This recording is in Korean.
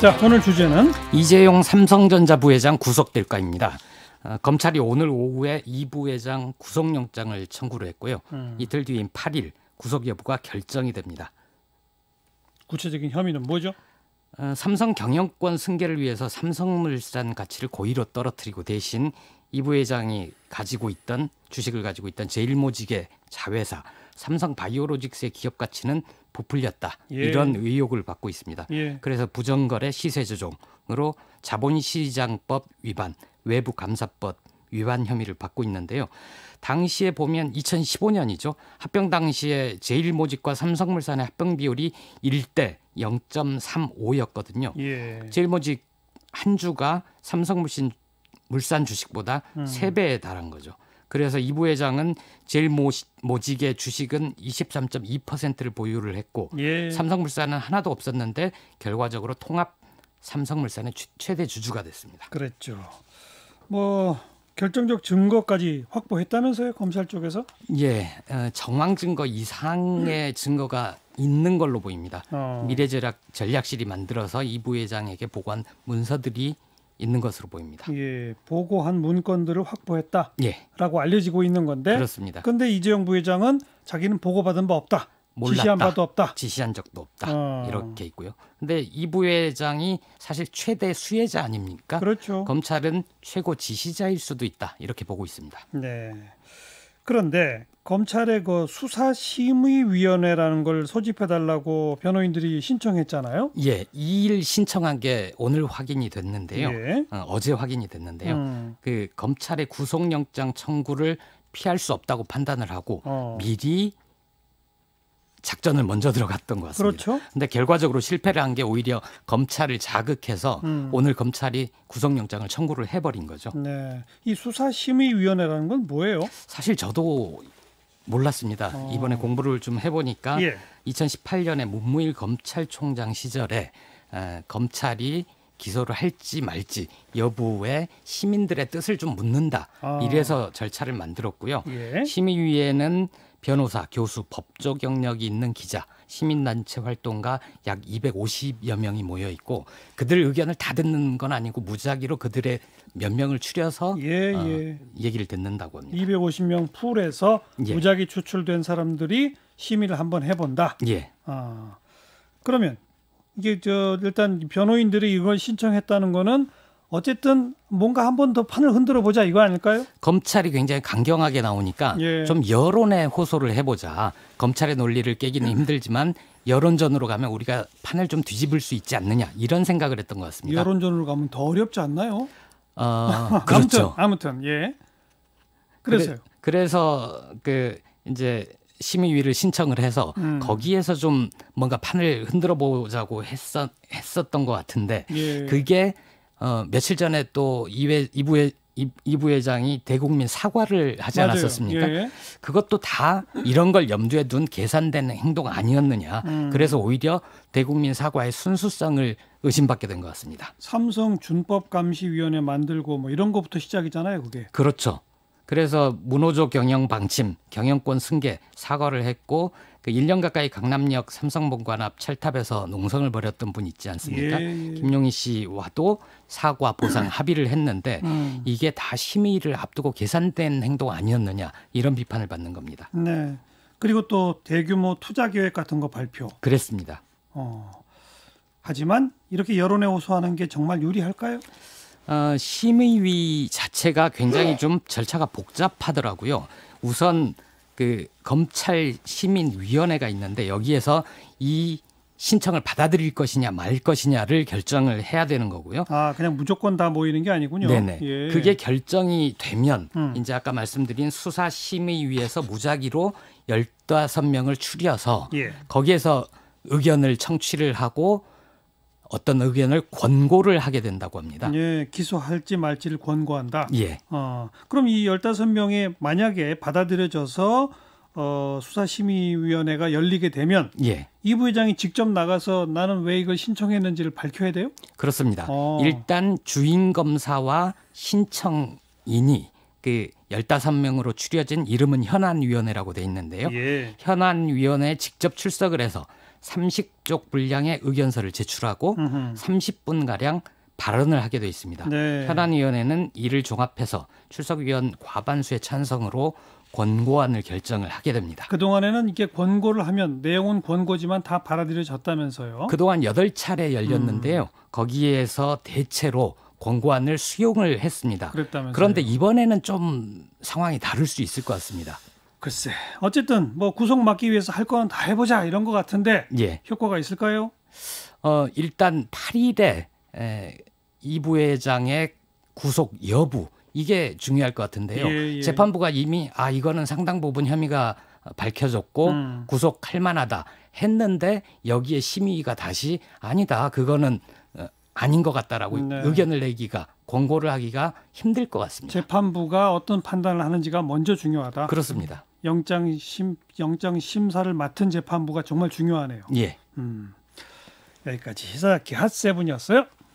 자, 오늘 주제는 이재용 삼성전자 부회장 구속될까입니다. 검찰이 오늘 오후에 이 부회장 구속영장을 청구를 했고요. 이틀 뒤인 8일 구속 여부가 결정이 됩니다. 구체적인 혐의는 뭐죠? 삼성 경영권 승계를 위해서 삼성물산 가치를 고의로 떨어뜨리고 대신 이 부회장이 주식을 가지고 있던 제일모직의 자회사 삼성바이오로직스의 기업 가치는 부풀렸다. 이런 의혹을 받고 있습니다. 그래서 부정거래 시세조종으로 자본시장법 위반, 외부감사법 위반 혐의를 받고 있는데요. 당시에 보면 2015년이죠. 합병 당시에 제일모직과 삼성물산의 합병 비율이 1대 0.35였거든요. 제일모직 한 주가 삼성물산 주식보다 3배에 달한 거죠. 그래서 이 부회장은 제일모직의 주식은 23.2%를 보유를 했고 삼성물산은 하나도 없었는데 결과적으로 통합 삼성물산의 최대 주주가 됐습니다. 그랬죠. 결정적 증거까지 확보했다면서요, 검찰 쪽에서? 정황 증거 이상의 증거가 있는 걸로 보입니다. 미래전략실이 만들어서 이 부회장에게 보고한 문서들이 있는 것으로 보입니다. 보고한 문건들을 확보했다라고 알려지고 있는 건데. 그렇습니다. 그런데 이재용 부회장은 자기는 보고받은 바 없다. 몰랐다. 지시한 바도 없다. 지시한 적도 없다. 이렇게 있고요. 근데 이 부회장이 사실 최대 수혜자 아닙니까? 그렇죠. 검찰은 최고 지시자일 수도 있다. 이렇게 보고 있습니다. 네. 그런데 검찰의 그 수사심의위원회라는 걸 소집해달라고 변호인들이 신청했잖아요. 2일 신청한 게 오늘 확인이 됐는데요. 어제 확인이 됐는데요. 그 검찰의 구속영장 청구를 피할 수 없다고 판단을 하고 미리 작전을 먼저 들어갔던 것 같습니다. 그렇죠. 근데 결과적으로 실패를 한 게 오히려 검찰을 자극해서 오늘 검찰이 구속영장을 청구를 해버린 거죠. 네. 이 수사심의위원회라는 건 뭐예요? 사실 저도 몰랐습니다. 이번에 공부를 좀 해보니까 2018년에 문무일 검찰총장 시절에 검찰이 기소를 할지 말지 여부에 시민들의 뜻을 좀 묻는다. 이래서 절차를 만들었고요. 심의위에는 변호사, 교수, 법조 경력이 있는 기자, 시민단체 활동가 약 250여 명이 모여 있고 그들 의견을 다 듣는 건 아니고 무작위로 그들의 몇 명을 추려서 얘기를 듣는다고 합니다. 250명 풀에서 무작위 추출된 사람들이 심의를 한번 해본다. 그러면 이게 일단 변호인들이 이걸 신청했다는 거는 어쨌든 뭔가 한 번 더 판을 흔들어 보자 이거 아닐까요? 검찰이 굉장히 강경하게 나오니까 좀 여론에 호소를 해보자. 검찰의 논리를 깨기는 힘들지만 여론전으로 가면 우리가 판을 좀 뒤집을 수 있지 않느냐 이런 생각을 했던 것 같습니다. 여론전으로 가면 더 어렵지 않나요? 그렇죠. 아무튼 그래서 이제 심의위를 신청을 해서 거기에서 좀 뭔가 판을 흔들어 보자고 했었던 것 같은데 그게 며칠 전에 또 이 부회장이 대국민 사과를 하지 않았었습니까? 그것도 다 이런 걸 염두에 둔 계산된 행동 아니었느냐. 그래서 오히려 대국민 사과의 순수성을 의심받게 된 것 같습니다. 삼성 준법감시위원회 만들고 이런 것부터 시작이잖아요, 그게. 그렇죠. 그래서 문호조 경영 방침, 경영권 승계 사과를 했고 1년 가까이 강남역 삼성본관 앞 철탑에서 농성을 벌였던 분 있지 않습니까? 김용희 씨와도 사과 보상 합의를 했는데 이게 다 심의를 앞두고 계산된 행동 아니었느냐 이런 비판을 받는 겁니다. 네. 그리고 또 대규모 투자 계획 같은 거 발표. 그랬습니다. 하지만 이렇게 여론에 호소하는 게 정말 유리할까요? 심의위 자체가 굉장히 좀 절차가 복잡하더라고요. 우선 검찰 시민위원회가 있는데 여기에서 이 신청을 받아들일 것이냐 말 것이냐를 결정을 해야 되는 거고요. 그냥 무조건 다 모이는 게 아니군요. 네네. 그게 결정이 되면 이제 아까 말씀드린 수사심의위에서 무작위로 15명을 추려서 거기에서 의견을 청취를 하고 어떤 의견을 권고를 하게 된다고 합니다. 기소할지 말지를 권고한다. 그럼 이 15명이 만약에 받아들여져서 수사심의위원회가 열리게 되면 이 부회장이 직접 나가서 나는 왜 이걸 신청했는지를 밝혀야 돼요? 그렇습니다. 일단 주인검사와 신청인이 15명으로 추려진 이름은 현안위원회라고 돼 있는데요. 현안위원회에 직접 출석을 해서 30쪽 분량의 의견서를 제출하고 30분가량 발언을 하게 돼 있습니다. 네. 현안위원회는 이를 종합해서 출석위원 과반수의 찬성으로 권고안을 결정을 하게 됩니다. 그동안에는 이게 권고를 하면 내용은 권고지만 다 받아들여졌다면서요? 그동안 8차례 열렸는데요. 거기에서 대체로 권고안을 수용을 했습니다. 그랬다면서요? 그런데 이번에는 좀 상황이 다를 수 있을 것 같습니다. 글쎄, 어쨌든 뭐 구속 막기 위해서 할 거는 다 해보자 이런 것 같은데 예. 효과가 있을까요? 일단 8일에 이 부회장의 구속 여부 이게 중요할 것 같은데요. 예. 재판부가 이미 이거는 상당 부분 혐의가 밝혀졌고 구속할 만하다 했는데 여기에 심의가 다시 아니다. 그거는 아닌 것 같다라고 네. 의견을 내기가 권고를 하기가 힘들 것 같습니다. 재판부가 어떤 판단을 하는지가 먼저 중요하다. 그렇습니다. 영장 심사를 맡은 재판부가 정말 중요하네요. 예. 여기까지 시사기 핫세븐이었어요.